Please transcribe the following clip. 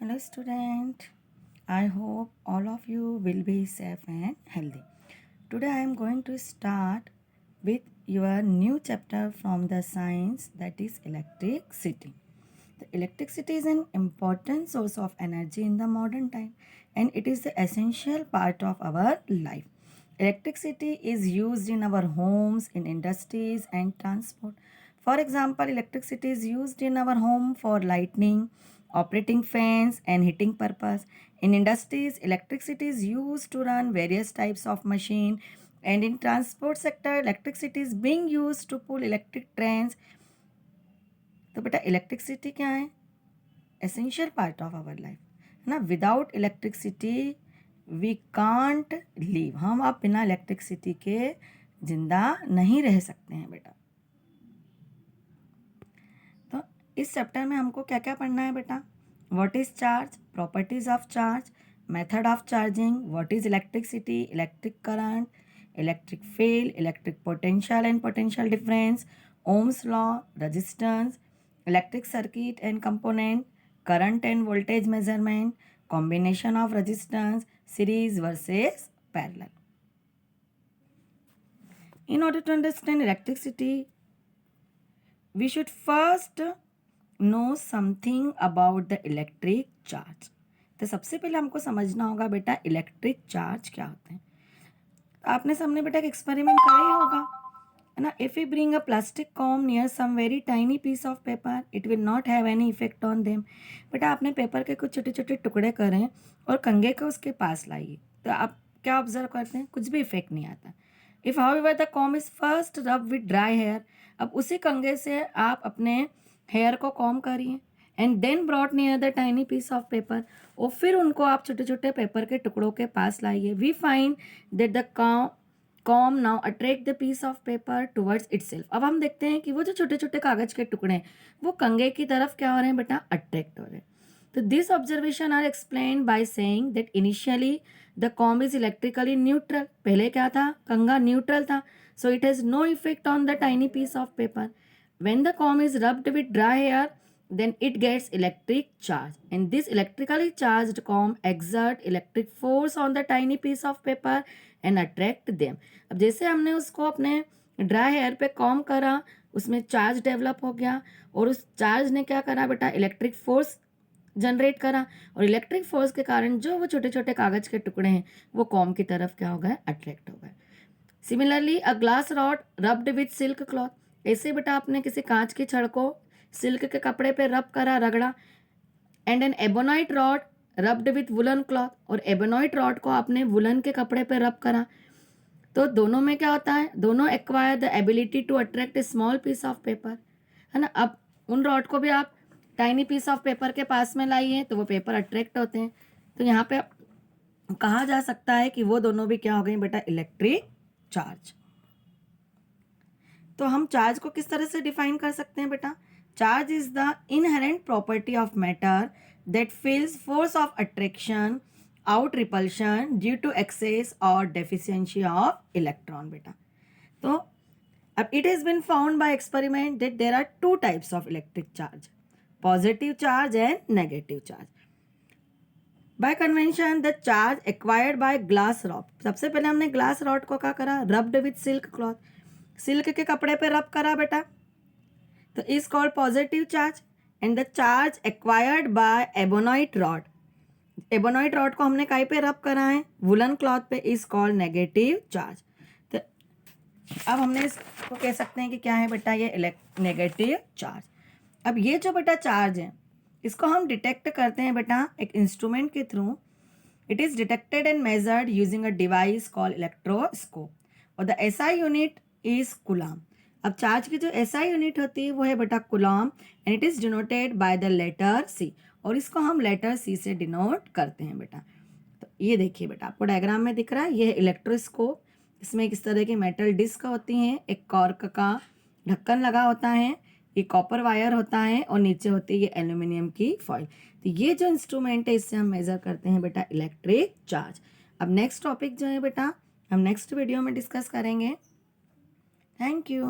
Hello student, I hope all of you will be safe and healthy. Today I am going to start with your new chapter from the science, that is electricity. The electricity is an important source of energy in the modern time and it is the essential part of our life. Electricity is used in our homes, in industries and transport. For example, electricity is used in our home for lighting, operating fans and heating purpose. In industries, electricity is used to run various types of machine, and in transport sector, electricity is being used to pull electric trains. तो बेटा electricity क्या है? Essential part of our life है ना. Without electricity we can't live. हम आप बिना electricity के जिंदा नहीं रह सकते हैं बेटा. तो इस चैप्टर में हमको क्या क्या पढ़ना है बेटा? What is charge, properties of charge, method of charging, what is electricity, electric current, electric field, electric potential and potential difference, Ohm's law, resistance, electric circuit and component, current and voltage measurement, combination of resistance, series versus parallel. In order to understand electricity, we should first know something about the electric charge. तो सबसे पहले हमको समझना होगा बेटा electric charge क्या होते हैं. आपने सामने बेटा एक एक्सपेरिमेंट करा ही होगा है ना. If you bring a plastic comb near some very tiny piece of paper it will not have any effect on them. बेटा आपने पेपर के कुछ छोटे छोटे टुकड़े करें और कंघे को उसके पास लाइए तो आप क्या ऑब्जर्व करते हैं? कुछ भी इफेक्ट नहीं आता. If however the comb is first रब विद ड्राई हेयर, अब उसी कंघे से आप अपने हेयर को कॉम करिए and then brought near the tiny piece of paper, और फिर उनको आप छोटे छोटे पेपर के टुकड़ों के पास लाइए. We find that the comb now attract the piece of paper towards itself. अब हम देखते हैं कि वो जो छोटे छोटे कागज के टुकड़े हैं वो कंघे की तरफ क्या हो रहे हैं बेटा? अट्रैक्ट हो रहे हैं. तो this observation are explained by saying that initially the comb is electrically neutral. पहले क्या था? कंघा न्यूट्रल था, so it has no effect on the tiny piece of paper. When the comb is rubbed with dry hair then it gets electric charge, and this electrically charged comb exert electric force on the tiny piece of paper and attract them. अब जैसे हमने उसको अपने dry hair पे com करा, उसमें charge develop हो गया और उस चार्ज ने क्या करा बेटा? इलेक्ट्रिक फोर्स जनरेट करा, और इलेक्ट्रिक फोर्स के कारण जो वो छोटे छोटे कागज के टुकड़े हैं वो कॉम की तरफ क्या हो गए? अट्रैक्ट हो गए. Similarly a glass rod rubbed with silk cloth. ऐसे बेटा आपने किसी कांच की छड़ को सिल्क के कपड़े पे रब करा, रगड़ा, and an ebonite rod rubbed with woollen cloth, और एबोनाइट रॉड को आपने वुलन के कपड़े पे रब करा. तो दोनों में क्या होता है? दोनों acquire the ability to attract a small piece of paper है ना. अब उन रॉड को भी आप टाइनी पीस ऑफ पेपर के पास में लाइए तो वो पेपर अट्रैक्ट होते हैं. तो यहाँ पे कहा जा सकता है कि वो दोनों भी क्या हो गए बेटा? Electric charge. तो हम चार्ज को किस तरह से डिफाइन कर सकते हैं बेटा? Charge is the inherent property of matter that feels force of attraction, out repulsion due to excess or deficiency of electron बेटा. तो अब it has been found by experiment that there are two types of electric charge, positive charge and negative charge. By convention the charge acquired by glass rod, सबसे पहले हमने glass rod को क्या करा? rubbed with silk cloth, silk के कपड़े पे rub करा बेटा, तो is called positive charge. And the charge acquired by ebonite rod, ebonite rod को हमने कहीं पे रब करा है? वुलन क्लॉथ पे, इज कॉल्ड नेगेटिव चार्ज. तो अब हमने इसको कह सकते हैं कि क्या है बेटा? ये नेगेटिव चार्ज. अब ये जो बेटा चार्ज है इसको हम डिटेक्ट करते हैं बेटा एक इंस्ट्रूमेंट के through. It is detected and measured using a device called electroscope, और the SI unit is coulomb. अब चार्ज की जो एसआई यूनिट होती है वो है बेटा coulomb, and it is denoted by the letter C, और इसको हम लेटर सी से डिनोट करते हैं बेटा. तो ये देखिए बेटा आपको डायग्राम में दिख रहा है, ये है इलेक्ट्रोस्कोप. इसमें किस तरह की मेटल डिस्क होती हैं, एक कॉर्क का ढक्कन लगा होता है, ये कॉपर वायर होता है, और नीचे होती है ये एल्यूमिनियम की फॉइल. तो ये जो इंस्ट्रूमेंट है इससे हम मेजर करते हैं बेटा इलेक्ट्रिक चार्ज. अब नेक्स्ट टॉपिक जो है बेटा हम नेक्स्ट वीडियो में डिस्कस करेंगे. Thank you.